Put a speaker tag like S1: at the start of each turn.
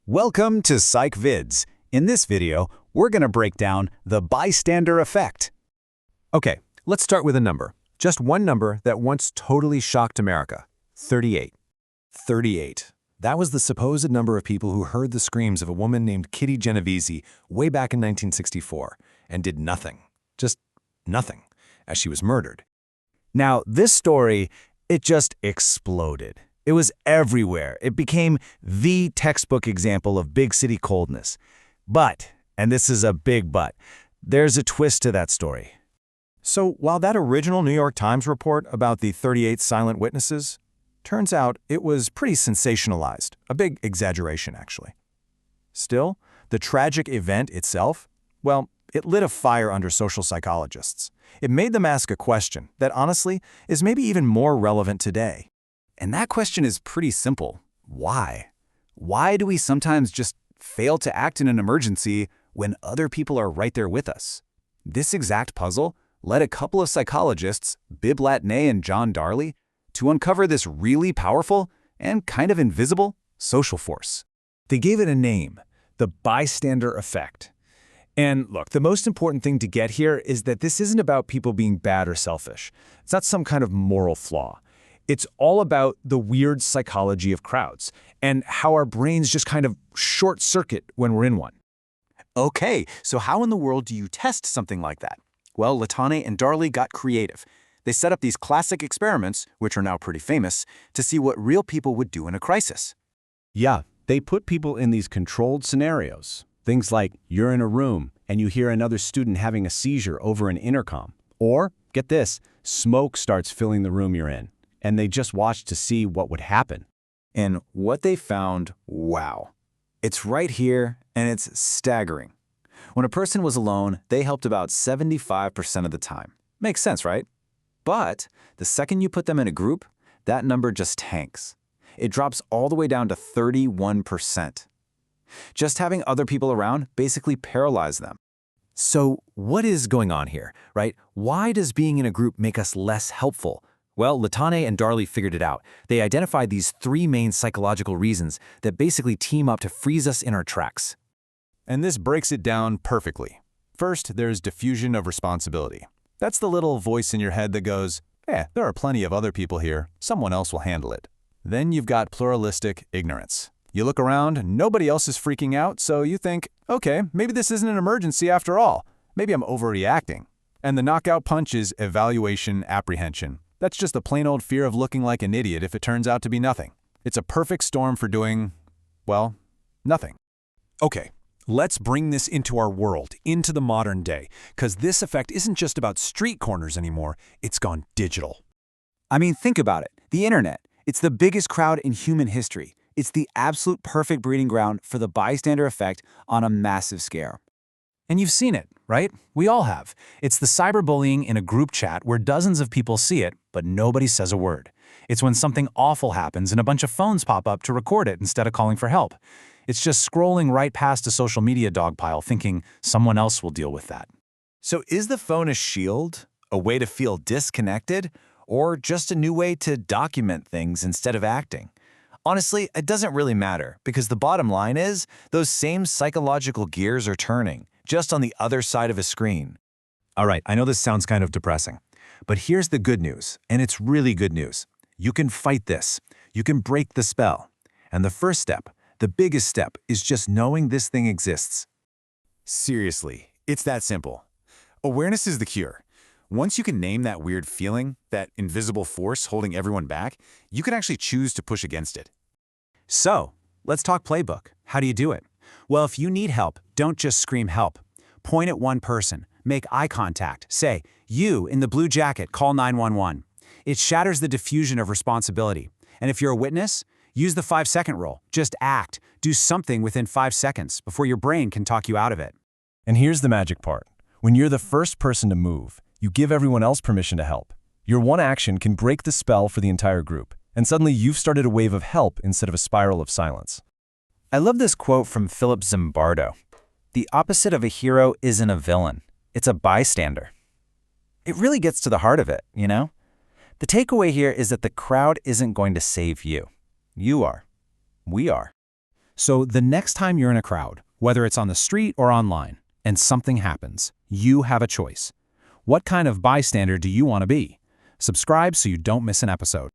S1: Welcome to Psych Vids. In this video, we're going to break down the bystander effect.
S2: Okay, let's start with a number. Just one number that once totally shocked America. 38. 38. That was the supposed number of people who heard the screams of a woman named Kitty Genovese way back in 1964 and did nothing. Just nothing, as she was murdered.
S1: Now, this story, it just exploded. It was everywhere. It became the textbook example of big city coldness. But, and this is a big but, there's a twist to that story.
S2: So while that original New York Times report about the 38 silent witnesses, turns out it was pretty sensationalized, a big exaggeration actually. Still, the tragic event itself, well, it lit a fire under social psychologists. It made them ask a question that honestly is maybe even more relevant today.
S1: And that question is pretty simple. Why? Why do we sometimes just fail to act in an emergency when other people are right there with us? This exact puzzle led a couple of psychologists, Bibb Latané and John Darley, to uncover this really powerful and kind of invisible social force.
S3: They gave it a name, the bystander effect. And look, the most important thing to get here is that this isn't about people being bad or selfish. It's not some kind of moral flaw. It's all about the weird psychology of crowds and how our brains just kind of short-circuit when we're in one.
S4: Okay, so how in the world do you test something like that? Well, Latané and Darley got creative. They set up these classic experiments, which are now pretty famous, to see what real people would do in a crisis.
S5: Yeah, they put people in these controlled scenarios. Things like you're in a room and you hear another student having a seizure over an intercom. Or, get this, smoke starts filling the room you're in. And they just watched to see what would happen.
S4: And what they found, wow. It's right here, and it's staggering. When a person was alone, they helped about 75% of the time. Makes sense, right? But the second you put them in a group, that number just tanks. It drops all the way down to 31%. Just having other people around basically paralyzed them.
S2: So what is going on here, right? Why does being in a group make us less helpful? Well, Latané and Darley figured it out. They identified these three main psychological reasons that basically team up to freeze us in our tracks.
S3: And this breaks it down perfectly. First, there's diffusion of responsibility. That's the little voice in your head that goes, there are plenty of other people here. Someone else will handle it. Then you've got pluralistic ignorance. You look around, nobody else is freaking out, so you think, okay, maybe this isn't an emergency after all. Maybe I'm overreacting. And the knockout punch is evaluation apprehension. That's just the plain old fear of looking like an idiot if it turns out to be nothing. It's a perfect storm for doing, well, nothing.
S2: Okay, let's bring this into our world, into the modern day, because this effect isn't just about street corners anymore, it's gone digital.
S4: I mean, think about it. The internet, it's the biggest crowd in human history. It's the absolute perfect breeding ground for the bystander effect on a massive scale.
S6: And you've seen it, right? We all have. It's the cyberbullying in a group chat where dozens of people see it, but nobody says a word. It's when something awful happens and a bunch of phones pop up to record it instead of calling for help. It's just scrolling right past a social media dogpile thinking someone else will deal with that.
S1: So is the phone a shield, a way to feel disconnected, or just a new way to document things instead of acting? Honestly, it doesn't really matter, because the bottom line is those same psychological gears are turning, just on the other side of a screen.
S2: All right, I know this sounds kind of depressing, but here's the good news, and it's really good news. You can fight this. You can break the spell. And the first step, the biggest step, is just knowing this thing exists.
S1: Seriously, it's that simple. Awareness is the cure. Once you can name that weird feeling, that invisible force holding everyone back, you can actually choose to push against it.
S6: So, let's talk playbook. How do you do it? Well, if you need help, don't just scream help. Point at one person. Make eye contact. Say, you in the blue jacket, call 911. It shatters the diffusion of responsibility. And if you're a witness, use the 5-second rule. Just act. Do something within 5 seconds before your brain can talk you out of it.
S3: And here's the magic part. When you're the first person to move, you give everyone else permission to help. Your one action can break the spell for the entire group, and suddenly you've started a wave of help instead of a spiral of silence.
S4: I love this quote from Philip Zimbardo. The opposite of a hero isn't a villain. It's a bystander. It really gets to the heart of it, you know? The takeaway here is that the crowd isn't going to save you. You are. We are.
S2: So the next time you're in a crowd, whether it's on the street or online, and something happens, you have a choice. What kind of bystander do you want to be? Subscribe so you don't miss an episode.